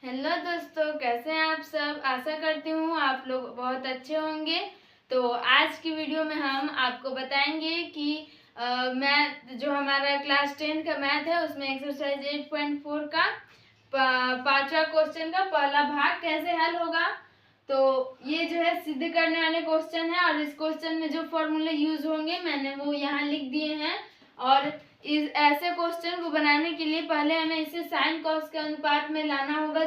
Hello दोस्तों, कैसे हैं आप सब। आशा करती हूँ आप लोग बहुत अच्छे होंगे। तो आज की वीडियो में हम आपको बताएंगे कि मैथ जो हमारा क्लास 10 का मैथ है उसमें एक्सरसाइज 8.4 का पांचवा क्वेश्चन का पहला भाग कैसे हल होगा। तो ये जो है सिद्ध करने वाले क्वेश्चन है और इस क्वेश्चन में जो फॉर्मूले यूज होंगे मैंने वो यहाँ लिख दिए हैं। और इस ऐसे क्वेश्चन को बनाने के लिए पहले हमें इसे साइन कॉस के अनुपात में लाना होगा।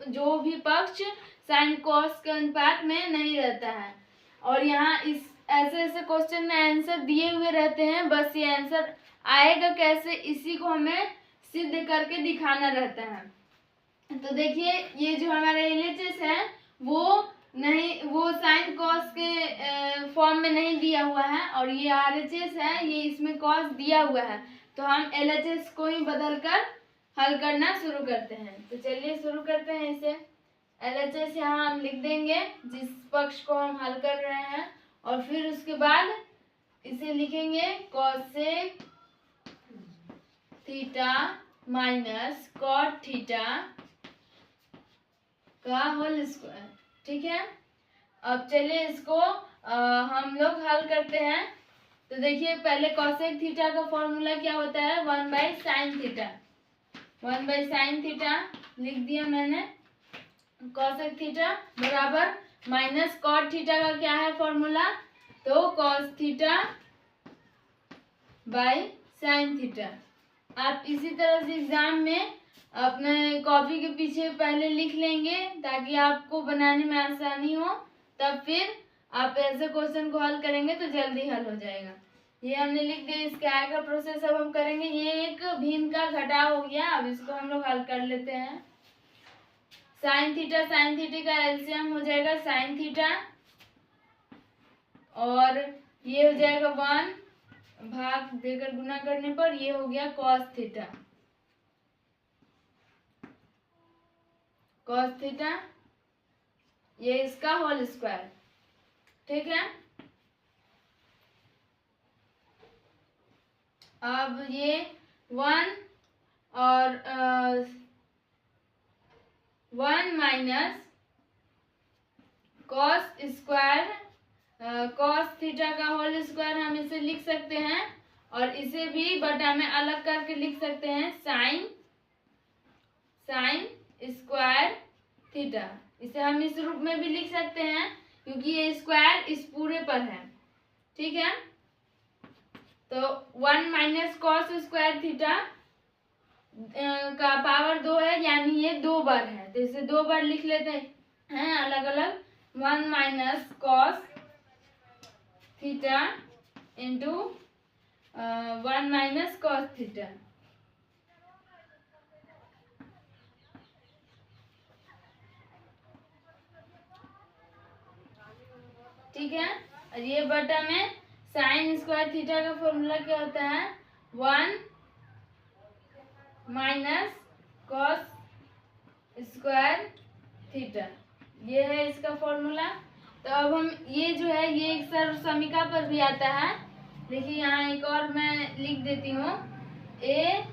जो भी पक्ष साइन कॉस के अनुपात में नहीं रहता है। और यहाँ इस ऐसे क्वेश्चन में आंसर दिए हुए रहते हैं, बस ये आंसर आएगा कैसे इसी को हमें सिद्ध करके दिखाना रहता है। तो देखिए ये जो हमारा LHS है वो साइन कॉस के फॉर्म में नहीं दिया हुआ है और ये RHS है, ये इसमें कॉस दिया हुआ है। तो हम LHS को ही बदल कर हल करना शुरू करते हैं। तो चलिए शुरू करते हैं इसे। LHS यहाँ हम लिख देंगे जिस पक्ष को हम हल कर रहे हैं और फिर उसके बाद इसे लिखेंगे cosec theta minus cot theta का होल स्क्वायर। ठीक है, अब चलिए इसको हम लोग हल करते हैं। तो देखिए पहले कॉसेक थीटा का फॉर्मूला क्या होता है, 1/sin थीटा। 1/sin थीटा लिख दिया मैंने। कॉसेक थीटा बराबर माइनस कॉट थीटा का क्या है फॉर्मूला, तो cos theta by sine theta. आप इसी तरह से एग्जाम में अपने कॉपी के पीछे पहले लिख लेंगे ताकि आपको बनाने में आसानी हो। तब फिर आप ऐसे क्वेश्चन को हल करेंगे तो जल्दी हल हो जाएगा। ये हमने लिख दिया। इसके आगे का प्रोसेस अब हम करेंगे। ये एक भिन्न का घटाव हो गया, अब इसको हम लोग हल कर लेते हैं। साइन थीटा का एलसीएम हो जाएगा साइन थीटा और ये हो जाएगा 1 भाग देकर गुना करने पर ये हो गया कॉस थीटा। कॉस थीटा ये इसका होल स्क्वायर। ठीक है, अब ये 1 और 1 minus cos square cos theta का होल स्क्वायर हम इसे लिख सकते हैं और इसे भी बटा में अलग करके लिख सकते हैं साइन स्क्वायर थीटा। इसे हम इस रूप में भी लिख सकते हैं क्योंकि ये स्क्वायर इस पूरे पर है। ठीक है, तो 1 माइनस कॉस स्क्वायर थीटा का पावर 2 है, यानी ये 2 बार है। तो इसे 2 बार लिख लेते हैं अलग अलग। 1 minus cos theta into 1 minus cos theta. ठीक है, और ये बटा में साइन स्क्वायर थीटा का फॉर्मूला क्या होता है, 1 माइनस कॉस स्क्वायर थीटा। ये है इसका फॉर्मूला। तो अब हम ये जो है ये एक सर्वसमीका पर भी आता है। देखिए यहाँ एक और मैं लिख देती हूँ, A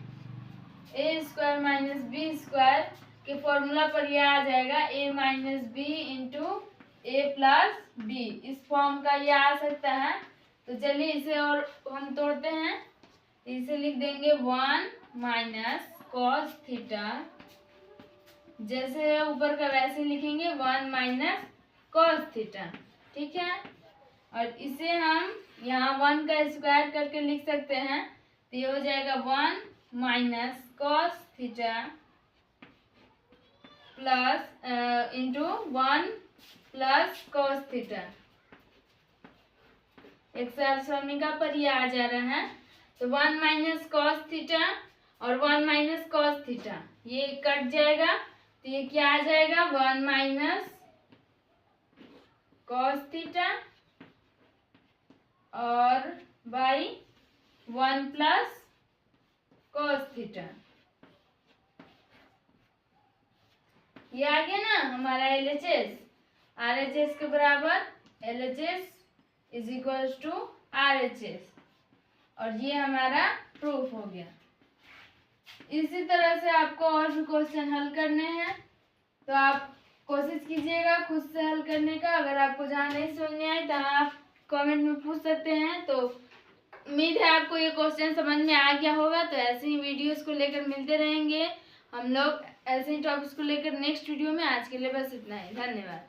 square minus B square के फॉर्मूला पर यह आ जाएगा a minus B into A plus B. इस फॉर्म का ये आ सकता है। तो चलिए इसे और हम तोड़ते हैं। इसे लिख देंगे 1 माइनस कॉस थीटा, जैसे है ऊपर का वैसे लिखेंगे 1 माइनस कॉस थीटा। ठीक है, और इसे हम यहाँ 1 का स्क्वायर करके लिख सकते हैं। तो ये हो जाएगा 1 minus cos theta plus into 1 plus cos theta. एक सर्वसमीका पर ये आ जा रहा है। तो 1 माइनस कॉस थीटा और 1 माइनस कॉस थीटा ये कट जाएगा। तो ये क्या आ जाएगा, 1 माइनस कॉस थीटा और बाई 1 प्लस कॉस थीटा। ये आ गया ना हमारा LHS। RHS के बराबर LHS is equal to RHS और ये हमारा प्रूफ हो गया। इसी तरह से आपको और भी क्वेश्चन हल करने हैं। तो आप कोशिश कीजिएगा खुद से हल करने का। अगर आपको जहाँ नहीं समझ में आए तो आप कमेंट में पूछ सकते हैं। तो उम्मीद है आपको ये क्वेश्चन समझ में आ गया होगा। तो ऐसे ही वीडियोस को लेकर मिलते रहेंगे हम लोग, ऐसे ही टॉपिक्स को लेकर नेक्स्ट वीडियो में। आज के लिए बस इतना ही, धन्यवाद।